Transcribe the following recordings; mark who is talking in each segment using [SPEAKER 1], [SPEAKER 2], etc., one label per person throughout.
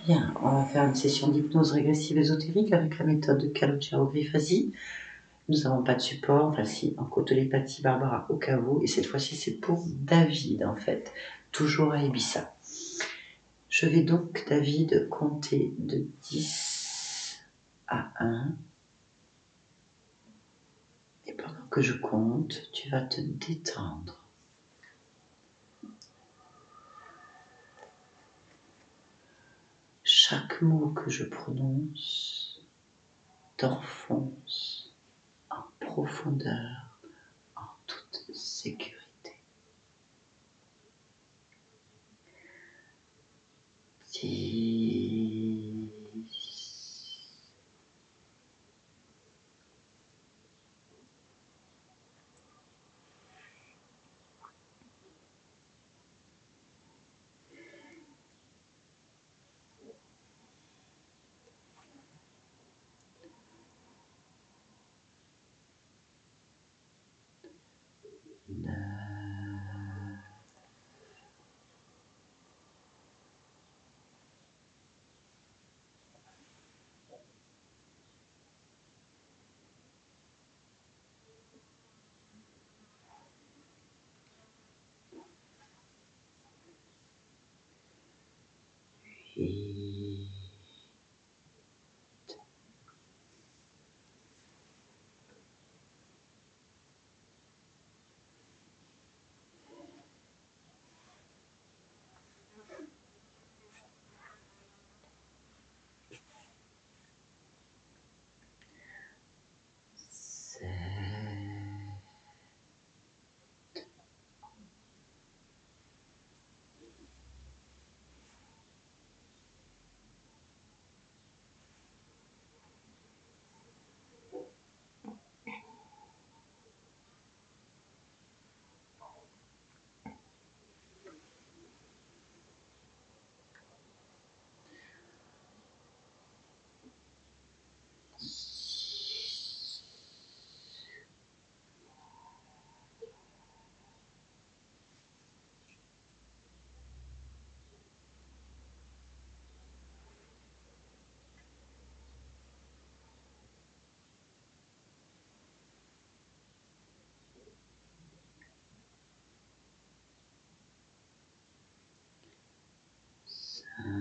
[SPEAKER 1] Bien, on va faire une session d'hypnose régressive ésotérique avec la méthode de Kalogero-Grifasi. Nous n'avons pas de support, enfin si, en cotélépathie Barbara au cas où, et cette fois-ci c'est pour David en fait, toujours à Ibiza. Je vais donc, David, compter de 10 à 1, et pendant que je compte, tu vas te détendre. Chaque mot que je prononce t'enfonce en profondeur, en toute sécurité. 10, 9, 8, 7, 5,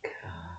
[SPEAKER 1] 4,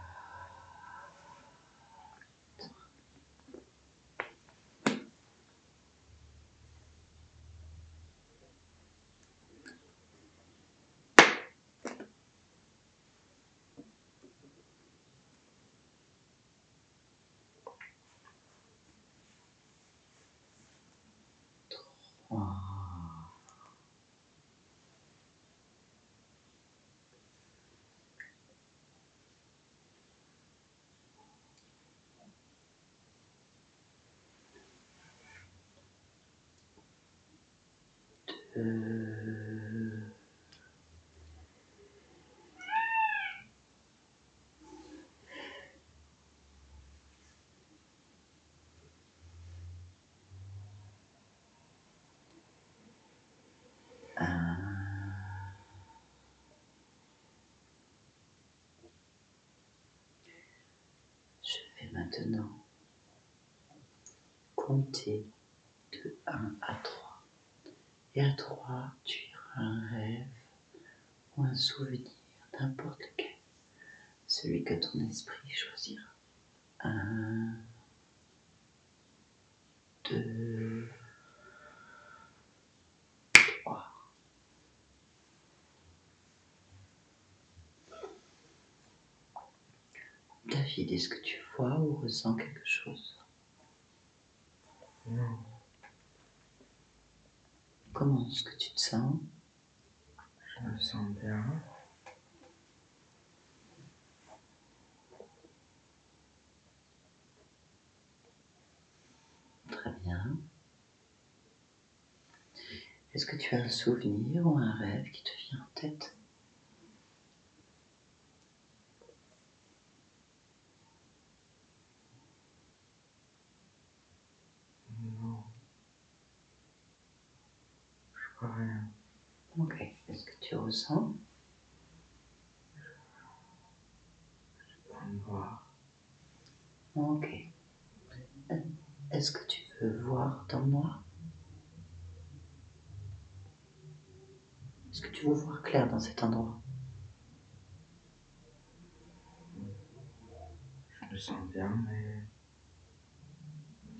[SPEAKER 1] Je vais maintenant compter de 1 à 3. Et à 3, tu iras un rêve ou un souvenir, n'importe lequel, celui que ton esprit choisira. 1, 2, 3. David, est-ce que tu vois ou ressens quelque chose?
[SPEAKER 2] Non.
[SPEAKER 1] Comment est-ce que tu te sens?
[SPEAKER 2] Je me sens bien.
[SPEAKER 1] Très bien. Est-ce que tu as un souvenir ou un rêve qui te vient en tête?
[SPEAKER 2] vois rien.
[SPEAKER 1] Ok. Est-ce que tu ressens?
[SPEAKER 2] Dans le noir.
[SPEAKER 1] Ok. Est-ce que tu veux voir dans le noir? Est-ce que tu veux voir clair dans cet endroit?
[SPEAKER 2] Je le sens bien, mais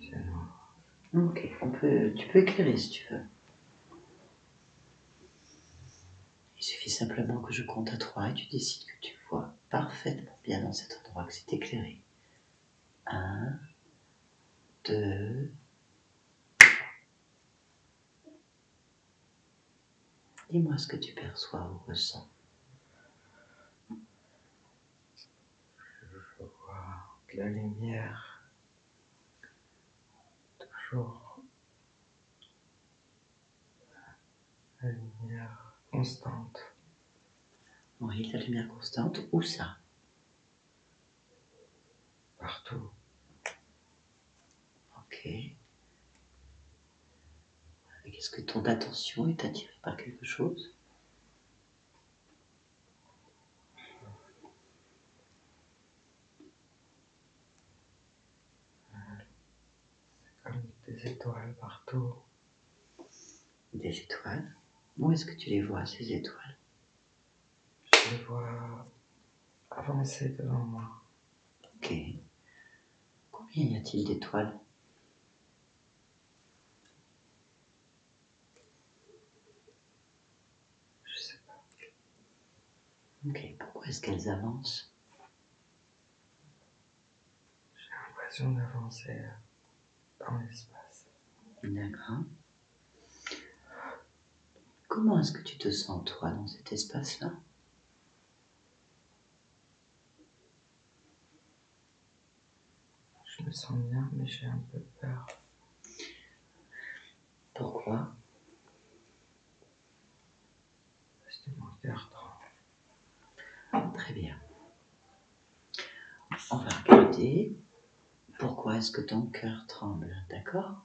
[SPEAKER 2] c'est noir.
[SPEAKER 1] Ok. Tu peux éclairer si tu veux. Il suffit simplement que je compte à 3 et tu décides que tu vois parfaitement bien dans cet endroit, que c'est éclairé. 1, 2. Dis-moi ce que tu perçois ou ressens.
[SPEAKER 2] Je vois de la lumière. Toujours la lumière constante.
[SPEAKER 1] Oui, la lumière constante. Où ça?
[SPEAKER 2] Partout.
[SPEAKER 1] Ok. Est-ce que ton attention est attirée par quelque chose?
[SPEAKER 2] Comme des étoiles partout.
[SPEAKER 1] Des étoiles. Où est-ce que tu les vois, ces étoiles?
[SPEAKER 2] Je les vois avancer devant moi.
[SPEAKER 1] Ok. Combien y a-t-il d'étoiles?
[SPEAKER 2] Je sais pas.
[SPEAKER 1] Ok. Pourquoi est-ce qu'elles avancent?
[SPEAKER 2] J'ai l'impression d'avancer dans l'espace.
[SPEAKER 1] D'accord. Comment est-ce que tu te sens, toi, dans cet espace-là?
[SPEAKER 2] Je me sens bien, mais j'ai un peu peur.
[SPEAKER 1] Pourquoi?
[SPEAKER 2] Parce que mon cœur tremble.
[SPEAKER 1] Très bien. On va regarder. Pourquoi est-ce que ton cœur tremble? D'accord?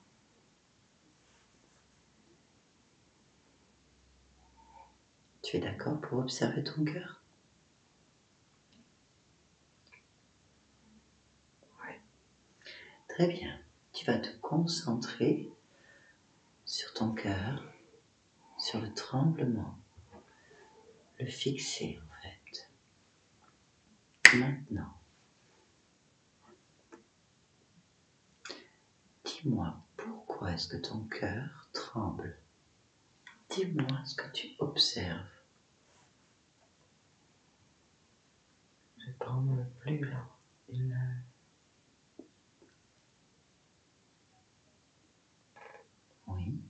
[SPEAKER 1] Tu es d'accord pour observer ton cœur?
[SPEAKER 2] Oui.
[SPEAKER 1] Très bien. Tu vas te concentrer sur ton cœur, sur le tremblement, le fixer en fait. Maintenant, dis-moi pourquoi est-ce que ton cœur tremble? Dis-moi ce que tu observes.
[SPEAKER 2] Je tremble plus là.
[SPEAKER 1] Oui,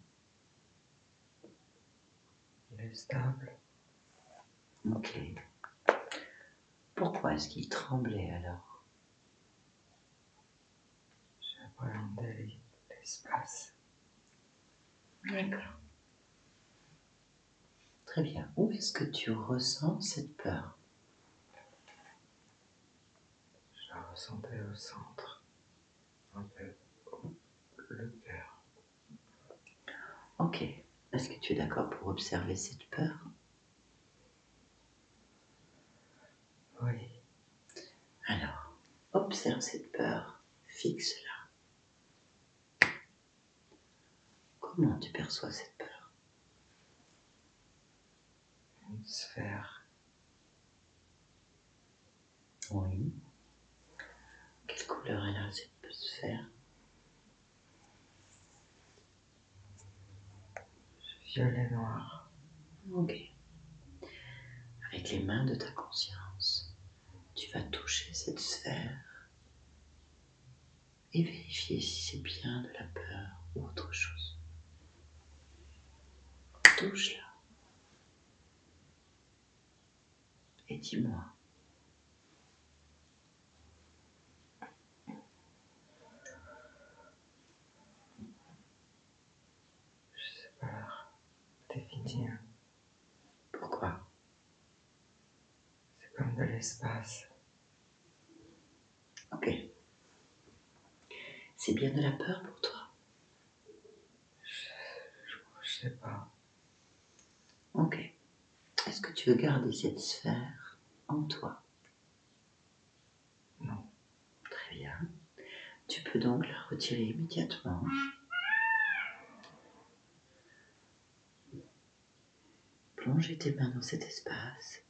[SPEAKER 2] Il est stable.
[SPEAKER 1] ok. Pourquoi est-ce qu'il tremblait alors?
[SPEAKER 2] J'appréhendais l'espace.
[SPEAKER 1] D'accord. Très bien. Où est-ce que tu ressens cette peur?
[SPEAKER 2] Je la ressentais au centre. Un peu le cœur.
[SPEAKER 1] Ok. Est-ce que tu es d'accord pour observer cette peur?
[SPEAKER 2] Oui.
[SPEAKER 1] Alors, observe cette peur, fixe-la. Comment tu perçois cette peur?
[SPEAKER 2] Une sphère.
[SPEAKER 1] Oui. Quelle couleur elle a cette sphère?
[SPEAKER 2] Violet noir.
[SPEAKER 1] Ok. Avec les mains de ta conscience, tu vas toucher cette sphère et vérifier si c'est bien de la peur ou autre chose. Touche-la et dis-moi.
[SPEAKER 2] Je sais pas définir.
[SPEAKER 1] Pourquoi?
[SPEAKER 2] C'est comme de l'espace.
[SPEAKER 1] Ok. C'est bien de la peur pour toi?
[SPEAKER 2] Je sais pas.
[SPEAKER 1] Ok. Est-ce que tu veux garder cette sphère en toi?
[SPEAKER 2] Non.
[SPEAKER 1] Très bien. Tu peux donc la retirer immédiatement. Plonger tes mains dans cet espace,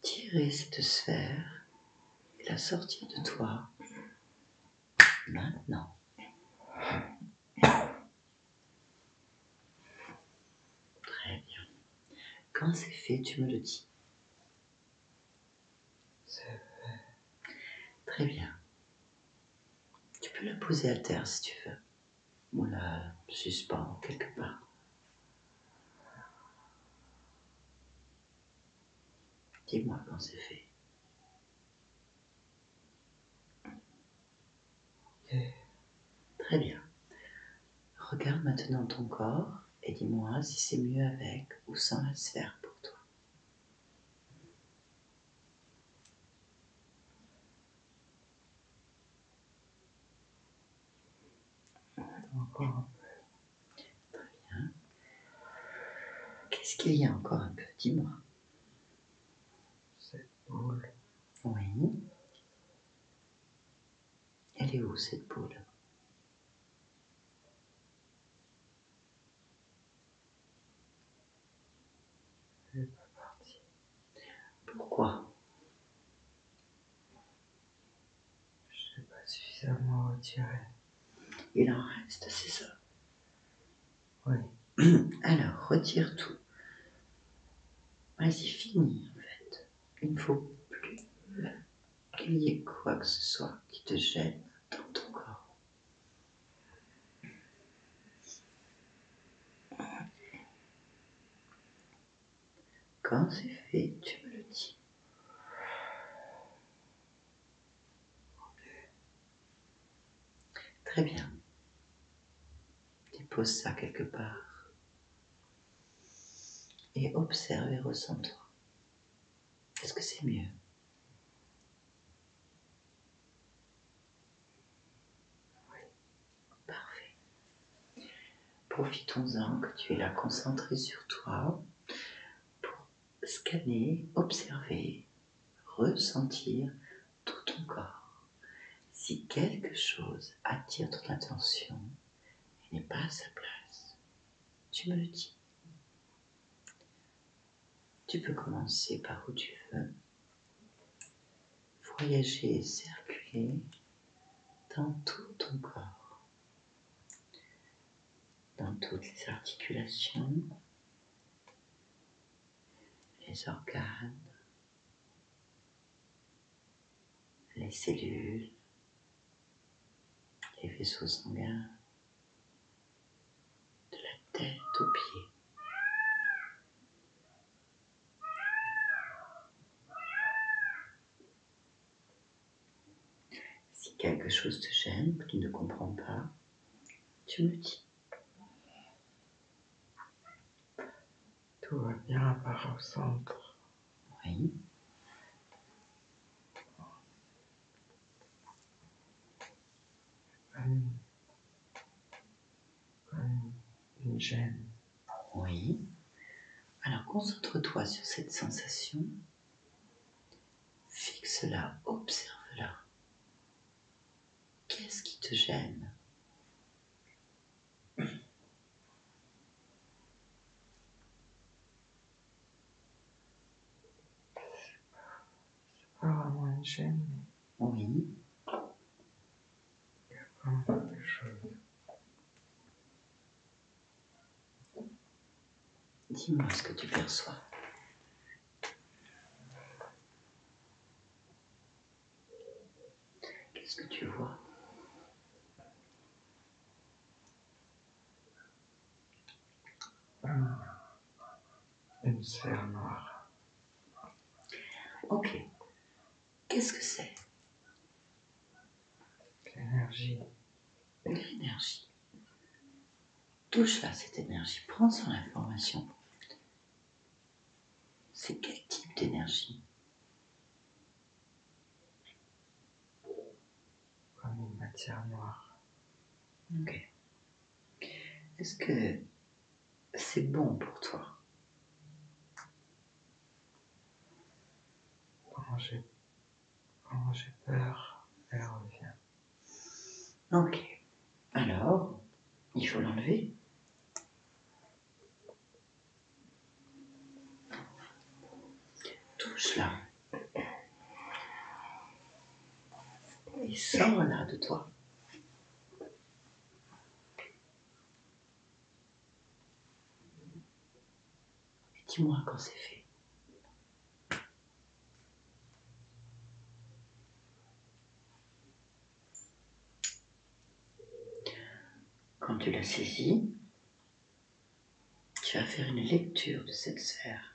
[SPEAKER 1] tirer cette sphère et la sortir de toi maintenant. Très bien. Quand c'est fait, tu me le dis.
[SPEAKER 2] C'est fait.
[SPEAKER 1] Très bien. Tu peux la poser à terre si tu veux. Ou la suspendre quelque part. Dis-moi quand c'est fait.
[SPEAKER 2] Et
[SPEAKER 1] Très bien. Regarde maintenant ton corps et dis-moi si c'est mieux avec ou sans la sphère pour toi.
[SPEAKER 2] encore un
[SPEAKER 1] Très bien. Qu'est-ce qu'il y a encore un peu? Dis-moi.
[SPEAKER 2] cette boule.
[SPEAKER 1] Oui. Elle est où cette boule?
[SPEAKER 2] Elle n'est pas partie.
[SPEAKER 1] Pourquoi?
[SPEAKER 2] Je n'ai pas suffisamment retiré.
[SPEAKER 1] Il en reste, c'est ça?
[SPEAKER 2] Oui.
[SPEAKER 1] Alors, retire tout. Vas-y, finis en fait. Il ne faut plus qu'il y ait quoi que ce soit qui te gêne dans ton corps. Quand c'est fait, tu me le dis. Très bien. Dépose ça quelque part. Et observe et ressens-toi. Est-ce que c'est mieux? Oui. Parfait. Profitons-en que tu es là concentré sur toi pour scanner, observer, ressentir tout ton corps. Si quelque chose attire ton attention et n'est pas à sa place, tu me le dis. Tu peux commencer par où tu veux, voyager, circuler dans tout ton corps, dans toutes les articulations, les organes, les cellules, les vaisseaux sanguins, de la tête aux pieds. Si quelque chose te gêne, que tu ne comprends pas, tu me le dis.
[SPEAKER 2] Tout va bien à part au centre.
[SPEAKER 1] Oui.
[SPEAKER 2] Comme une gêne.
[SPEAKER 1] Oui. Alors concentre-toi sur cette sensation. Fixe-la, observe-la. Qu'est-ce qui te gêne?
[SPEAKER 2] Pas vraiment une gêne,
[SPEAKER 1] Oui.
[SPEAKER 2] mais il y a comme quelque chose.
[SPEAKER 1] Dis-moi ce que tu perçois. Qu'est-ce que tu vois?
[SPEAKER 2] Une sphère noire.
[SPEAKER 1] Ok. Qu'est-ce que c'est?
[SPEAKER 2] L'énergie.
[SPEAKER 1] L'énergie. Touche-la, cette énergie. Prends son information. C'est quel type d'énergie?
[SPEAKER 2] Comme une matière noire.
[SPEAKER 1] Ok. Est-ce que c'est bon pour toi?
[SPEAKER 2] quand j'ai peur, elle revient.
[SPEAKER 1] Ok. Alors, il faut l'enlever. Touche là. Et sors là de toi. Et dis-moi quand c'est fait. Quand tu l'as saisi, tu vas faire une lecture de cette sphère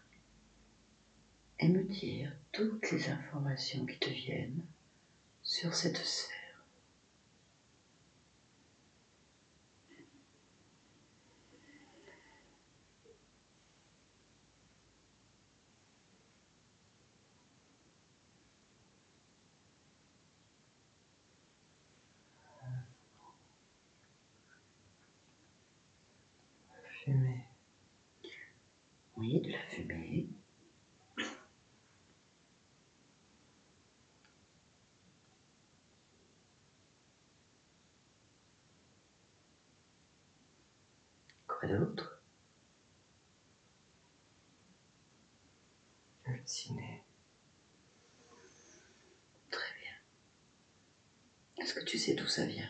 [SPEAKER 1] et me dire toutes les informations qui te viennent sur cette sphère.
[SPEAKER 2] Fumée.
[SPEAKER 1] Oui, de la fumée. Quoi d'autre?
[SPEAKER 2] Le ciné.
[SPEAKER 1] Très bien. Est-ce que tu sais d'où ça vient?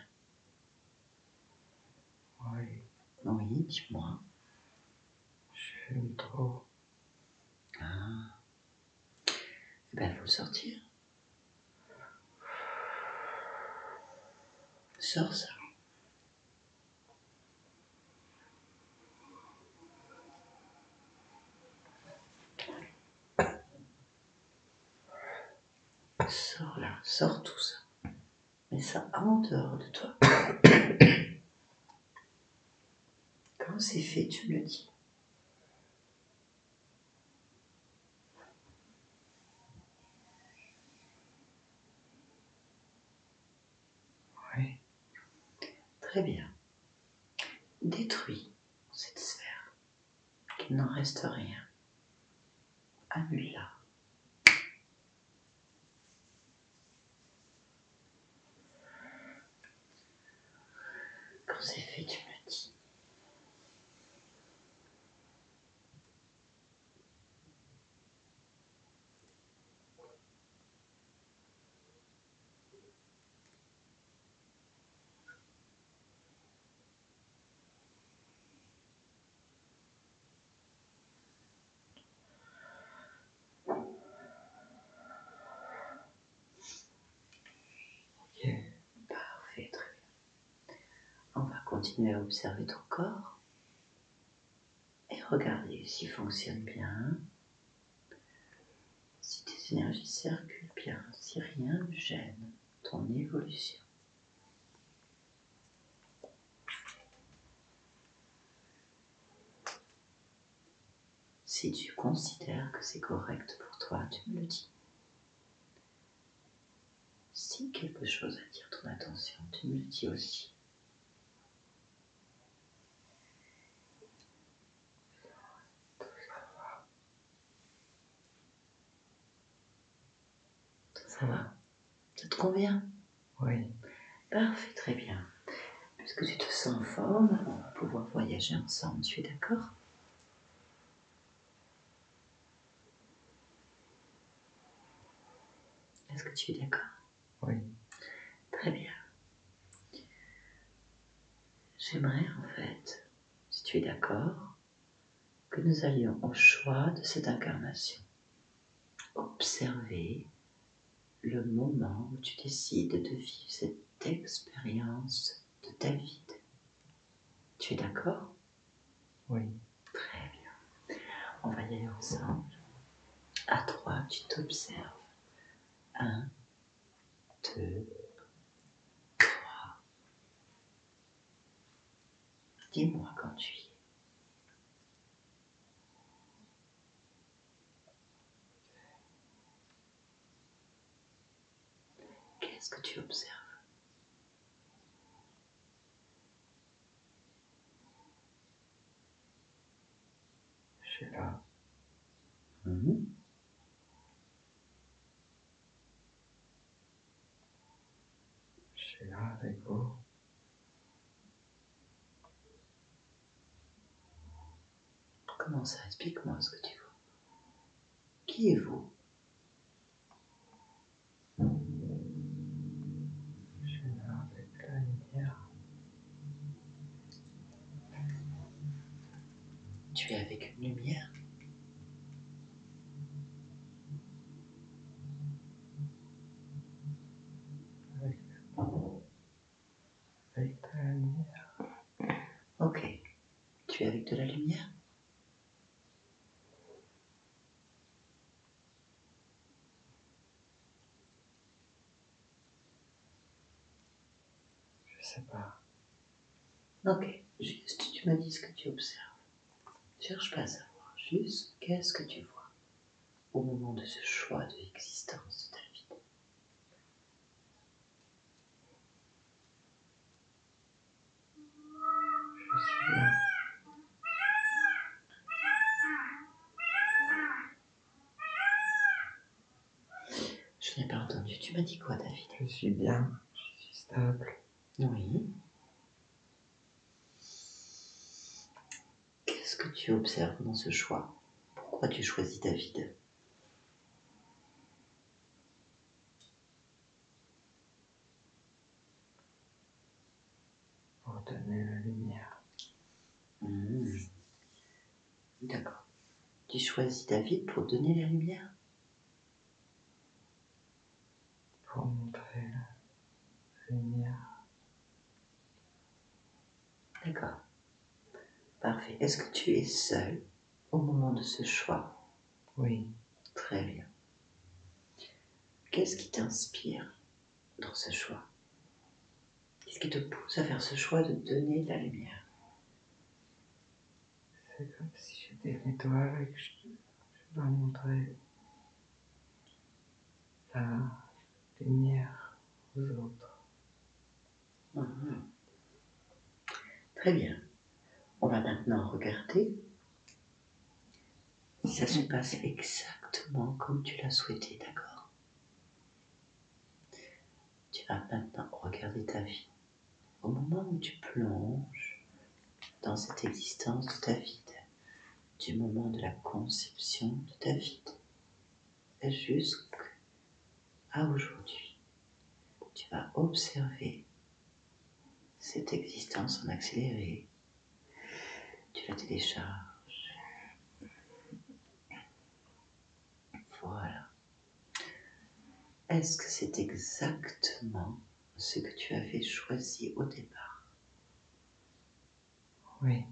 [SPEAKER 2] Oui,
[SPEAKER 1] Oui, dis-moi.
[SPEAKER 2] je fume trop.
[SPEAKER 1] Ah. Eh bien, il faut le sortir. Sors ça. Sors là, sors tout ça. Mets ça en dehors de toi. Quand c'est fait, tu me le dis.
[SPEAKER 2] Oui,
[SPEAKER 1] Très bien. Détruis cette sphère. Qu'il n'en reste rien. Annule-la. Quand c'est fait, tu me le dis.
[SPEAKER 2] ok.
[SPEAKER 1] Parfait, très bien. On va continuer à observer ton corps et regarder s'il fonctionne bien, si tes énergies circulent bien, si rien ne gêne ton évolution. Si tu considères que c'est correct pour toi, tu me le dis. Si quelque chose attire ton attention, tu me le dis aussi. Ça va? Ça te convient?
[SPEAKER 2] Oui,
[SPEAKER 1] Parfait, très bien. Puisque tu te sens en forme, on va pouvoir voyager ensemble, tu es d'accord? Est-ce que tu es d'accord?
[SPEAKER 2] oui.
[SPEAKER 1] Très bien. J'aimerais en fait, si tu es d'accord, que nous allions au choix de cette incarnation. Observer le moment où tu décides de vivre cette expérience de ta vie. Tu es d'accord?
[SPEAKER 2] Oui,
[SPEAKER 1] Très bien. On va y aller ensemble. À 3, tu t'observes. 1, 2, 3. Dis-moi quand tu y es. Qu'est-ce que tu observes?
[SPEAKER 2] je suis là.
[SPEAKER 1] Mhm.
[SPEAKER 2] Je suis là avec vous.
[SPEAKER 1] Comment ça? Explique-moi ce que tu vois. Qui est vous?
[SPEAKER 2] Je suis là avec la lumière.
[SPEAKER 1] Tu es avec une lumière?
[SPEAKER 2] Avec de la lumière.
[SPEAKER 1] Ok. Tu es avec de la lumière?
[SPEAKER 2] Je sais pas.
[SPEAKER 1] Ok. Juste, tu me dis ce que tu observes. Cherche pas à savoir. Juste, qu'est-ce que tu vois au moment de ce choix de l'existence de ta vie?
[SPEAKER 2] Je suis bien.
[SPEAKER 1] Je n'ai pas entendu. Tu m'as dit quoi, David?
[SPEAKER 2] Je suis bien. Je suis stable.
[SPEAKER 1] Oui. Qu'est-ce que tu observes dans ce choix? Pourquoi tu choisis David?
[SPEAKER 2] Pour donner la lumière.
[SPEAKER 1] D'accord. Tu choisis David pour donner la lumière?
[SPEAKER 2] Pour montrer la lumière.
[SPEAKER 1] D'accord. Parfait. Est-ce que tu es seul au moment de ce choix?
[SPEAKER 2] Oui.
[SPEAKER 1] Très bien. Qu'est-ce qui t'inspire dans ce choix? Qu'est-ce qui te pousse à faire ce choix de donner de la lumière?
[SPEAKER 2] C'est comme si j'étais une étoile et que je dois montrer la lumière aux autres.
[SPEAKER 1] Mhm. Très bien. On va maintenant regarder si ça se passe exactement comme tu l'as souhaité, d'accord? Tu vas maintenant regarder ta vie. Au moment où tu plonges dans cette existence de David, du moment de la conception de David jusqu'à aujourd'hui, tu vas observer cette existence en accéléré. Tu la télécharges. Voilà. Est-ce que c'est exactement ce que tu avais choisi au départ?
[SPEAKER 2] Oui.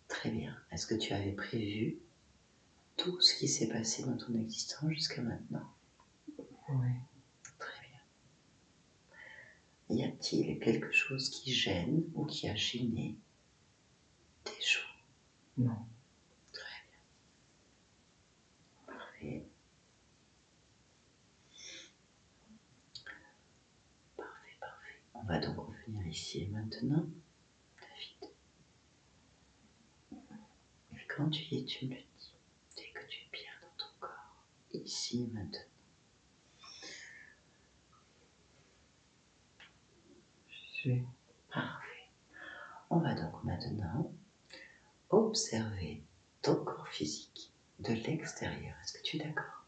[SPEAKER 1] Très bien. Est-ce que tu avais prévu tout ce qui s'est passé dans ton existence jusqu'à maintenant?
[SPEAKER 2] Oui.
[SPEAKER 1] Très bien. Y a-t-il quelque chose qui gêne ou qui a gêné tes choix?
[SPEAKER 2] Non.
[SPEAKER 1] Très bien. Parfait. Parfait, parfait. On va donc revenir ici et maintenant, David. Quand tu y es, tu me le dis. Dès que tu es bien dans ton corps, ici et maintenant.
[SPEAKER 2] Je suis.
[SPEAKER 1] Parfait. On va donc maintenant observer ton corps physique de l'extérieur. Est-ce que tu es d'accord?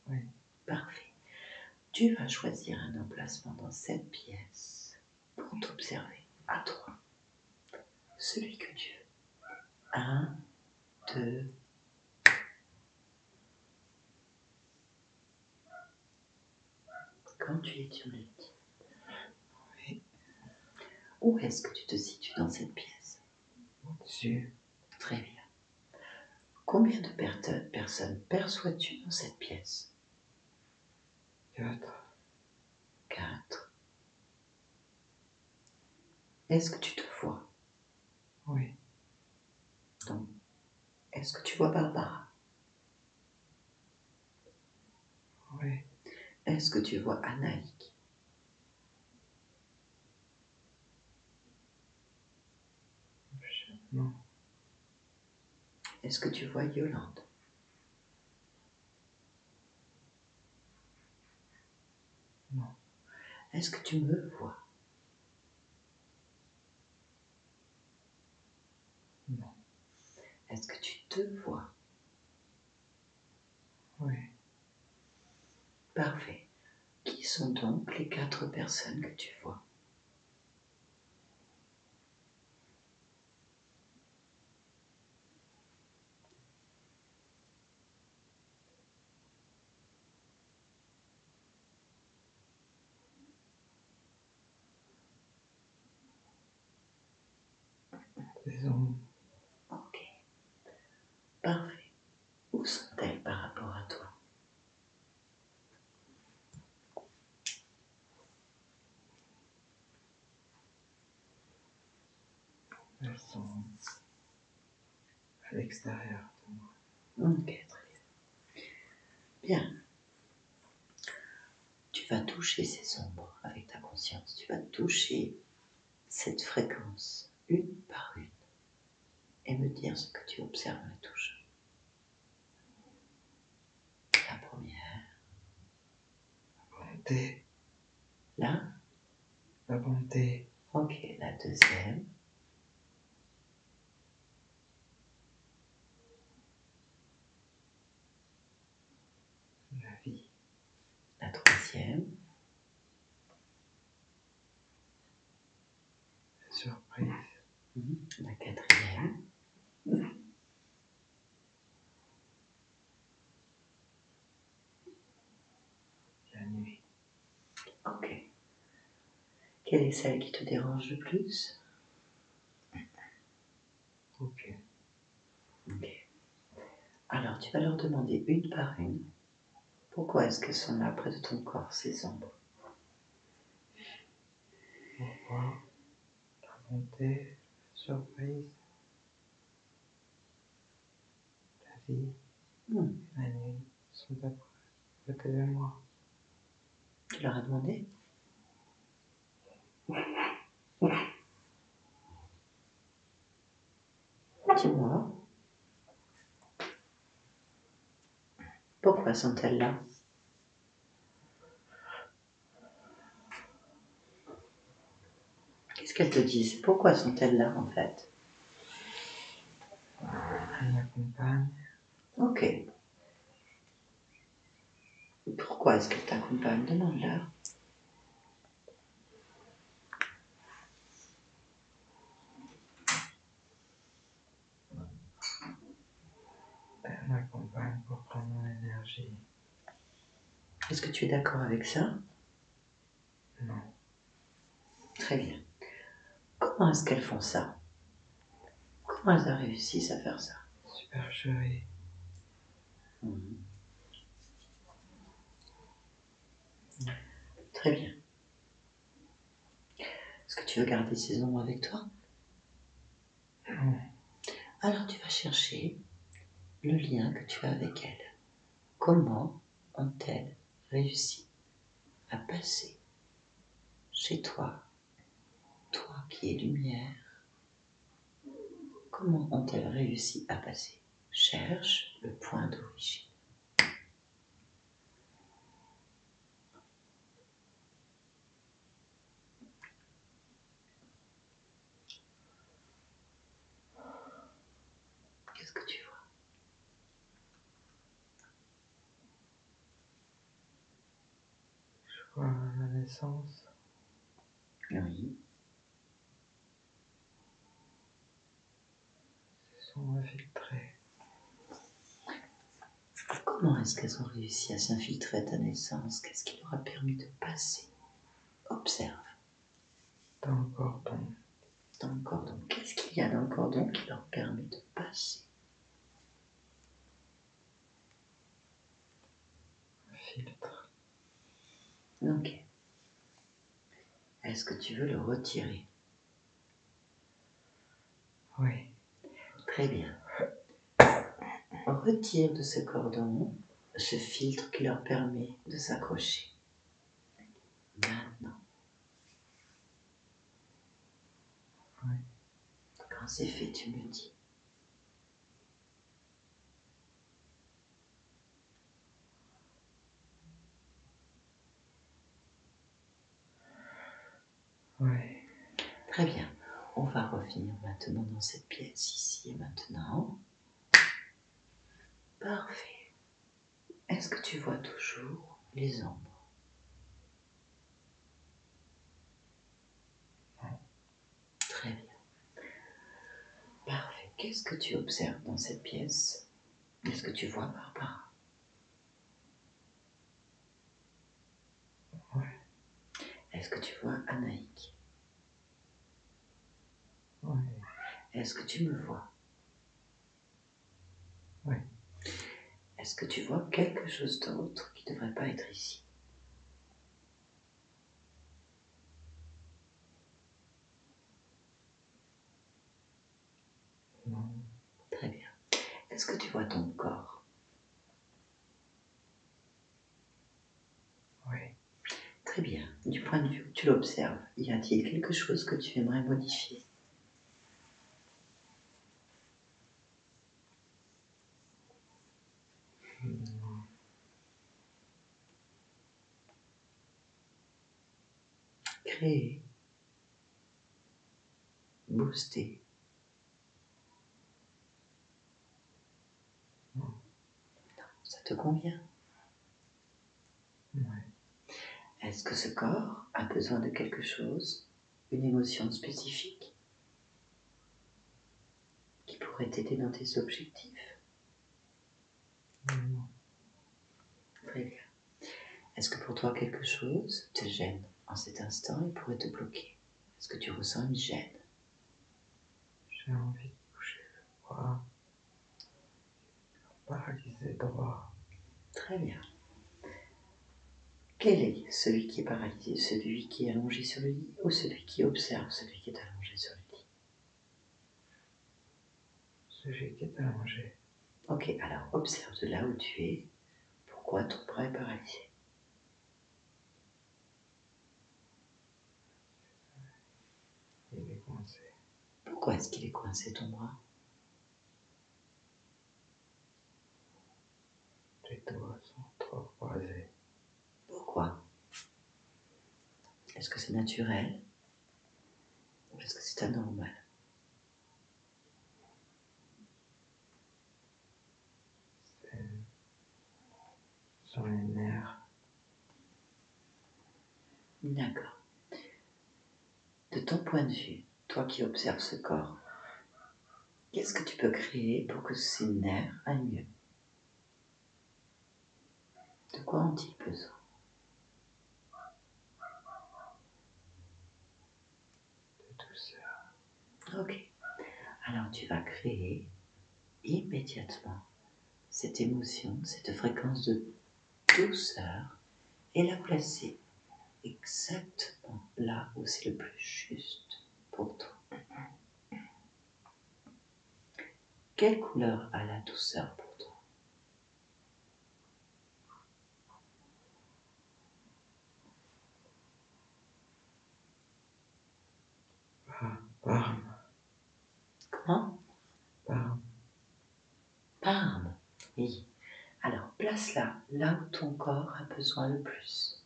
[SPEAKER 2] Oui.
[SPEAKER 1] Parfait. Tu vas choisir un emplacement dans cette pièce pour t'observer à toi. Celui que tu veux. 1, 2. Quand tu es, tu me le dis.
[SPEAKER 2] Oui.
[SPEAKER 1] Où est-ce que tu te situes dans cette pièce?
[SPEAKER 2] Au-dessus.
[SPEAKER 1] Très bien. Combien de personnes perçois-tu dans cette pièce?
[SPEAKER 2] 4.
[SPEAKER 1] 4. Est-ce que tu te vois?
[SPEAKER 2] Oui.
[SPEAKER 1] Donc, est-ce que tu vois Barbara?
[SPEAKER 2] Oui.
[SPEAKER 1] Est-ce que tu vois Anaïk?
[SPEAKER 2] Non.
[SPEAKER 1] Est-ce que tu vois Yolande?
[SPEAKER 2] Non.
[SPEAKER 1] Est-ce que tu me vois?
[SPEAKER 2] Non.
[SPEAKER 1] Est-ce que tu te vois?
[SPEAKER 2] Oui.
[SPEAKER 1] Parfait. Qui sont donc les 4 personnes que tu vois?
[SPEAKER 2] Des ombres.
[SPEAKER 1] Ok. Parfait. Où sont-elles par rapport à toi?
[SPEAKER 2] Elles sont à l'extérieur de moi.
[SPEAKER 1] Ok, très bien. Bien. Tu vas toucher ces ombres avec ta conscience. Tu vas toucher cette fréquence une par une et me dire ce que tu observes en les touchant. La première.
[SPEAKER 2] La bonté.
[SPEAKER 1] Là.
[SPEAKER 2] La bonté.
[SPEAKER 1] Ok, la deuxième.
[SPEAKER 2] La vie.
[SPEAKER 1] La troisième.
[SPEAKER 2] La surprise.
[SPEAKER 1] La quatrième.
[SPEAKER 2] La nuit.
[SPEAKER 1] Ok. Quelle est celle qui te dérange le plus?
[SPEAKER 2] Ok.
[SPEAKER 1] Ok. Alors, tu vas leur demander une par une. Pourquoi est-ce qu'elles sont là près de ton corps, ces ombres?
[SPEAKER 2] Pourquoi? La bonté. La surprise. La vie. La nuit sont à côté de moi.
[SPEAKER 1] Tu leur as demandé? Dis-moi. Pourquoi sont-elles là? Qu'est-ce qu'elles te disent? Pourquoi sont-elles là, en fait?
[SPEAKER 2] Elle m'accompagne.
[SPEAKER 1] Ok. Pourquoi est-ce qu'elles t'accompagnent? Demande-leur.
[SPEAKER 2] Elle m'accompagne pour prendre mon énergie.
[SPEAKER 1] Est-ce que tu es d'accord avec ça?
[SPEAKER 2] Non.
[SPEAKER 1] Très bien. Comment est-ce qu'elles font ça? Comment elles réussissent à faire ça?
[SPEAKER 2] Supercherie.
[SPEAKER 1] Très bien. Est-ce que tu veux garder ces ombres avec toi?
[SPEAKER 2] Non.
[SPEAKER 1] Alors tu vas chercher le lien que tu as avec elles. Comment ont-elles réussi à passer chez toi, toi qui es lumière? Comment ont-elles réussi à passer? Cherche le point d'origine. Qu'est-ce que tu vois?
[SPEAKER 2] Je vois la naissance.
[SPEAKER 1] Oui.
[SPEAKER 2] Elles sont infiltrées.
[SPEAKER 1] Comment est-ce qu'elles ont réussi à s'infiltrer à ta naissance? Qu'est-ce qui leur a permis de passer? Observe.
[SPEAKER 2] Dans le cordon.
[SPEAKER 1] Dans le cordon. Qu'est-ce qu'il y a dans le cordon qui leur permet de passer?
[SPEAKER 2] Un filtre.
[SPEAKER 1] Ok. Est-ce que tu veux le retirer?
[SPEAKER 2] Oui.
[SPEAKER 1] Très bien. Retire de ce cordon ce filtre qui leur permet de s'accrocher. Maintenant.
[SPEAKER 2] Oui.
[SPEAKER 1] Quand c'est fait, tu me dis.
[SPEAKER 2] Oui.
[SPEAKER 1] Très bien. On va revenir maintenant dans cette pièce, ici et maintenant. Parfait. Est-ce que tu vois toujours les ombres? Très bien. Parfait. Qu'est-ce que tu observes dans cette pièce? Qu'est-ce que tu vois, Barbara?
[SPEAKER 2] Oui.
[SPEAKER 1] Est-ce que tu vois Anaïk?
[SPEAKER 2] Oui.
[SPEAKER 1] Est-ce que tu me vois?
[SPEAKER 2] Oui.
[SPEAKER 1] Est-ce que tu vois quelque chose d'autre qui ne devrait pas être ici?
[SPEAKER 2] Non.
[SPEAKER 1] Très bien. Est-ce que tu vois ton corps?
[SPEAKER 2] Oui.
[SPEAKER 1] Très bien. Du point de vue où tu l'observes, y a-t-il quelque chose que tu aimerais modifier?
[SPEAKER 2] Non.
[SPEAKER 1] Créer, booster.
[SPEAKER 2] Non.
[SPEAKER 1] Ça te convient?
[SPEAKER 2] Oui.
[SPEAKER 1] Est-ce que ce corps a besoin de quelque chose, une émotion spécifique qui pourrait t'aider dans tes objectifs?
[SPEAKER 2] Non.
[SPEAKER 1] Très bien. Est-ce que pour toi quelque chose te gêne en cet instant et pourrait te bloquer? Est-ce que tu ressens une gêne?
[SPEAKER 2] J'ai envie de bouger le bras. Paralysé droit.
[SPEAKER 1] Très bien. Quel est celui qui est paralysé? Celui qui est allongé sur le lit ou celui qui observe celui qui est allongé sur le lit?
[SPEAKER 2] Celui qui est allongé.
[SPEAKER 1] Ok, alors observe de là où tu es. Pourquoi ton bras est paralysé?
[SPEAKER 2] Il est coincé.
[SPEAKER 1] Pourquoi est-ce qu'il est coincé ton bras?
[SPEAKER 2] Les doigts sont trop croisés.
[SPEAKER 1] Pourquoi? Est-ce que c'est naturel ou est-ce que c'est anormal?
[SPEAKER 2] Ce sont les nerfs.
[SPEAKER 1] D'accord. De ton point de vue, toi qui observes ce corps, qu'est-ce que tu peux créer pour que ces nerfs aillent mieux? De quoi ont-ils besoin?
[SPEAKER 2] De douceur.
[SPEAKER 1] Ok. Alors tu vas créer immédiatement cette émotion, cette fréquence de douceur et la placer exactement là où c'est le plus juste pour toi. Quelle couleur a la douceur pour toi?
[SPEAKER 2] Parme.
[SPEAKER 1] Comment?
[SPEAKER 2] Parme.
[SPEAKER 1] Parme. Oui. Alors place-la là où ton corps a besoin le plus.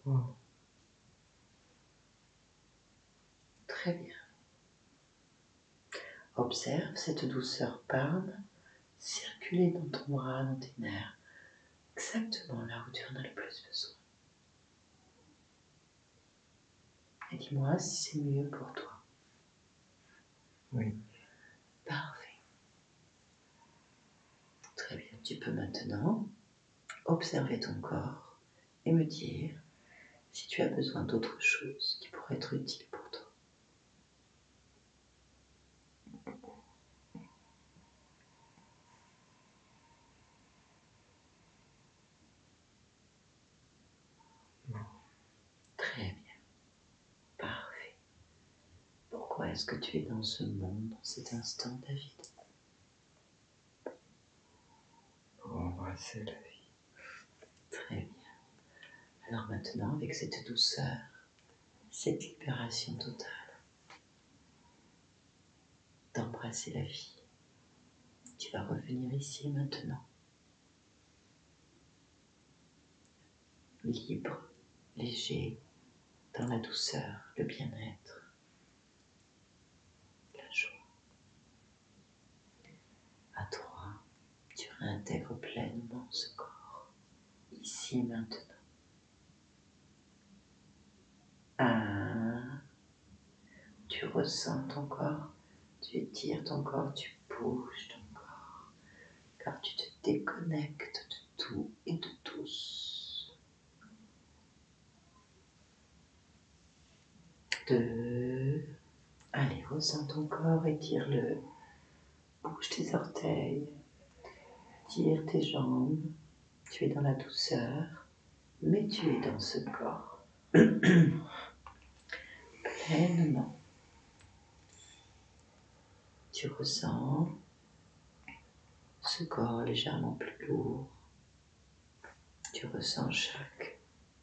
[SPEAKER 2] Oh.
[SPEAKER 1] Très bien. Observe cette douceur parme circuler dans ton bras, dans tes nerfs, exactement là où tu en as le plus besoin. Et dis-moi si c'est mieux pour toi.
[SPEAKER 2] Oui.
[SPEAKER 1] Parfait. Très bien. Tu peux maintenant observer ton corps et me dire si tu as besoin d'autre chose qui pourrait être utile pour toi.
[SPEAKER 2] Non.
[SPEAKER 1] Très bien. Parfait. Pourquoi est-ce que tu es dans ce monde, dans cet instant, David?
[SPEAKER 2] Pour embrasser la vie.
[SPEAKER 1] Très bien. Alors maintenant, avec cette douceur, cette libération totale, d'embrasser la vie, Tu vas revenir ici et maintenant. Libre, léger, dans la douceur, le bien-être, la joie. À toi, tu réintègres pleinement ce corps, ici et maintenant. 1, tu ressens ton corps, tu étires ton corps, tu bouges ton corps, car tu te déconnectes de tout et de tous. 2, allez, ressens ton corps, étire-le, bouge tes orteils, tire tes jambes, tu es dans la douceur, mais tu es dans ce corps. Pleinement. Tu ressens ce corps légèrement plus lourd. Tu ressens chaque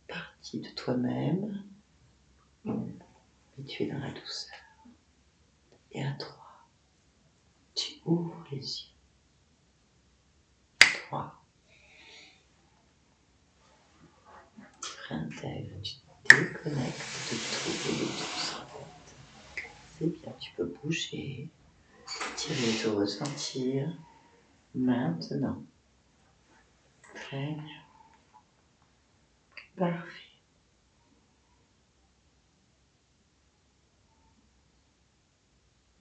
[SPEAKER 1] partie de toi-même, mais tu es dans la douceur. Et à 3, tu ouvres les yeux. 3, tu réintègres, tu te déconnectes de tout et de tous en fait. C'est bien, tu peux bouger, tirer, te ressentir. Maintenant. Très bien. Parfait.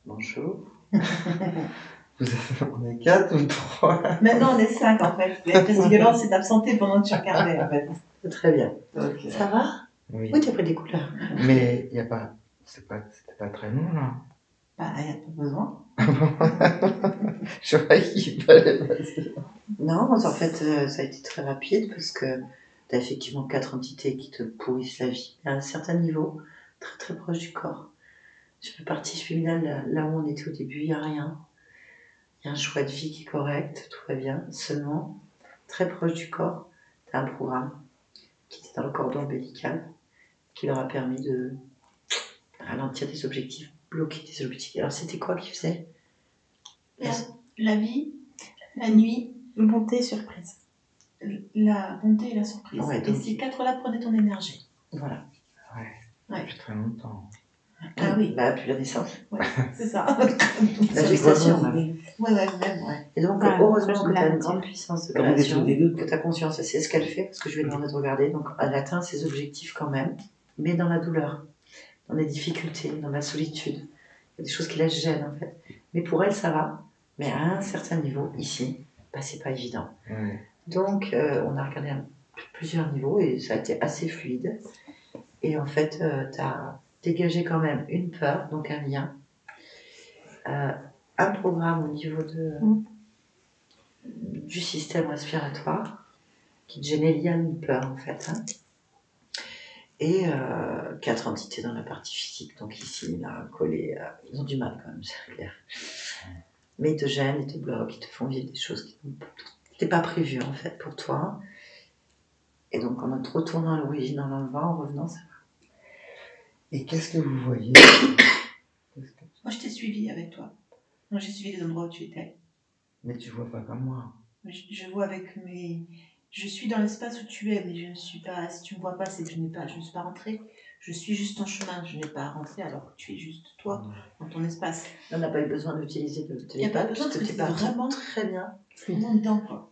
[SPEAKER 1] Bonjour.
[SPEAKER 2] On est 4 ou 3?
[SPEAKER 3] Maintenant, on est 5 en fait. La violence s'est absentée pendant que tu regardais en fait.
[SPEAKER 1] Très bien.
[SPEAKER 3] Okay.
[SPEAKER 1] Ça va?
[SPEAKER 2] Oui.
[SPEAKER 1] Oui, tu as pris des couleurs.
[SPEAKER 2] Mais il y a pas. C'était pas très long là.
[SPEAKER 3] Bah, il n'y a pas besoin.
[SPEAKER 2] Je croyais qu'il fallait passer.
[SPEAKER 1] Non, en fait, ça a été très rapide parce que tu as effectivement 4 entités qui te pourrissent la vie à un certain niveau, très très proche du corps. Sur la partie féminine, là où on était au début, il n'y a rien. Il y a un choix de vie qui est correct, tout va bien. Seulement, très proche du corps, tu as un programme qui était dans le cordon ombilical qui leur a permis de ralentir des objectifs, bloquer des objectifs. Alors, c'était quoi qu'ils faisaient?
[SPEAKER 3] La vie, la nuit, bonté, surprise. La bonté et la surprise.
[SPEAKER 1] Ouais,
[SPEAKER 3] et ces 4-là prenaient ton énergie.
[SPEAKER 1] Voilà.
[SPEAKER 2] Ouais. Depuis très longtemps.
[SPEAKER 3] Ah oui.
[SPEAKER 1] Bah, depuis la naissance.
[SPEAKER 3] Ouais, c'est ça.
[SPEAKER 1] La gestation, même.
[SPEAKER 3] Ouais.
[SPEAKER 1] Et donc, heureusement que tu as une grande puissance de création, que tu as conscience, c'est ce qu'elle fait, parce que je vais demander de regarder. Donc, elle atteint ses objectifs quand même, mais dans la douleur, dans les difficultés, dans la solitude. Il y a des choses qui la gênent, en fait. Mais pour elle, ça va. Mais à un certain niveau, ici, bah, c'est pas évident.
[SPEAKER 2] Ouais.
[SPEAKER 1] Donc, on a regardé à plusieurs niveaux et ça a été assez fluide. Et en fait, tu as dégagé quand même une peur, donc un lien, un programme au niveau du système respiratoire qui te gênait lié à une peur, en fait. Hein. Et 4 entités dans la partie physique. Donc ici, là, collés, ils ont du mal quand même, c'est clair. Mais ils te gênent, ils te bloquent, ils te font vivre des choses qui n'étaient pas prévues, en fait, pour toi. Et donc, en te retournant à l'origine, en l'enlevant, en revenant, ça va.
[SPEAKER 2] Et qu'est-ce que vous voyez?
[SPEAKER 3] Moi, je t'ai suivi avec toi. Moi, j'ai suivi les endroits où tu étais.
[SPEAKER 2] Mais tu vois pas comme moi.
[SPEAKER 3] Je vois avec mes... Je suis dans l'espace où tu es, mais je ne suis pas... Si tu me vois pas, c'est que je ne suis pas rentrée. Je suis juste en chemin, je n'ai pas rentré alors que tu es juste toi, dans ton espace.
[SPEAKER 1] On n'a pas eu besoin d'utiliser le téléphone.
[SPEAKER 3] Il n'y a pas besoin parce que tu es vraiment
[SPEAKER 1] très bien.
[SPEAKER 3] Vraiment dedans, quoi.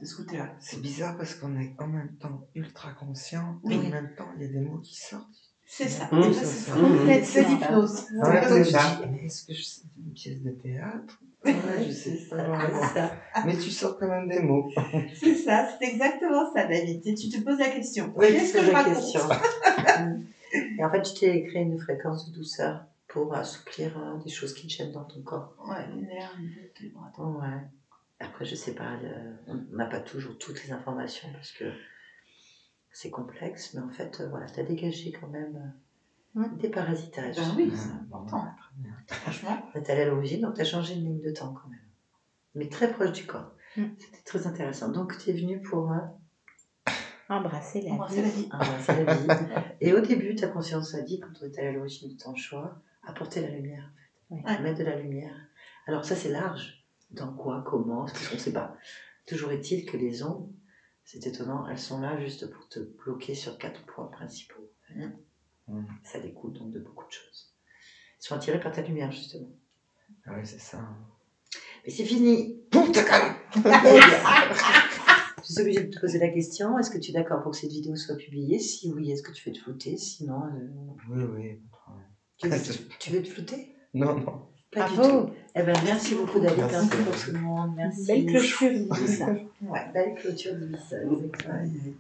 [SPEAKER 3] De ce côté-là.
[SPEAKER 2] C'est bizarre parce qu'on est en même temps ultra conscient,
[SPEAKER 3] oui.
[SPEAKER 2] Et en même temps, il y a des mots qui sortent.
[SPEAKER 3] C'est ça.
[SPEAKER 2] C'est
[SPEAKER 3] l'hypnose.
[SPEAKER 2] C'est ça. Mais est-ce que c'est une pièce de théâtre? Je sais pas.
[SPEAKER 1] Ça.
[SPEAKER 2] Mais tu sors quand même des mots.
[SPEAKER 3] C'est ça, c'est exactement ça, David. Et tu te poses la question.
[SPEAKER 1] Oui,
[SPEAKER 3] qu'est-ce que je raconte?
[SPEAKER 1] Et en fait, tu t'es créé une fréquence de douceur pour assouplir des choses qui te gênent dans ton corps.
[SPEAKER 3] Ouais, les nerfs, les bras.
[SPEAKER 1] Ouais. Après, je sais pas, on n'a pas toujours toutes les informations parce que c'est complexe, mais en fait, voilà, tu as dégagé quand même des parasitages.
[SPEAKER 3] Ben oui, c'est important. Franchement.
[SPEAKER 1] Tu es allé à l'origine, donc tu as changé une ligne de temps quand même. Mais très proche du corps. C'était très intéressant. Donc, tu es venu pour
[SPEAKER 4] embrasser la
[SPEAKER 1] vie. Embrasser la vie. Et au début, ta conscience a dit, quand on est allé à l'origine de ton choix, apporter la lumière, en fait.
[SPEAKER 4] Ouais.
[SPEAKER 1] Mettre de la lumière. Alors, ça, c'est large. Dans quoi, comment, parce qu'on ne sait pas. Toujours est-il que les ondes, c'est étonnant, elles sont là juste pour te bloquer sur 4 points principaux. Ça découle donc de beaucoup de choses. Ils sont attirés par ta lumière, justement.
[SPEAKER 2] Oui, c'est ça.
[SPEAKER 1] Mais c'est fini. Je suis obligée de te poser la question, est-ce que tu es d'accord pour que cette vidéo soit publiée? Si oui, est-ce que tu veux te flouter? Sinon...
[SPEAKER 2] Oui, pas de problème.
[SPEAKER 1] Tu veux te flouter?
[SPEAKER 2] Non.
[SPEAKER 1] Pas du
[SPEAKER 4] Bravo.
[SPEAKER 1] tout. Eh ben, merci beaucoup David,
[SPEAKER 2] Merci.
[SPEAKER 1] merci pour tout le monde. Merci.
[SPEAKER 4] Belle clôture, ça.
[SPEAKER 1] Ouais, belle clôture d'Ibissa, exactement.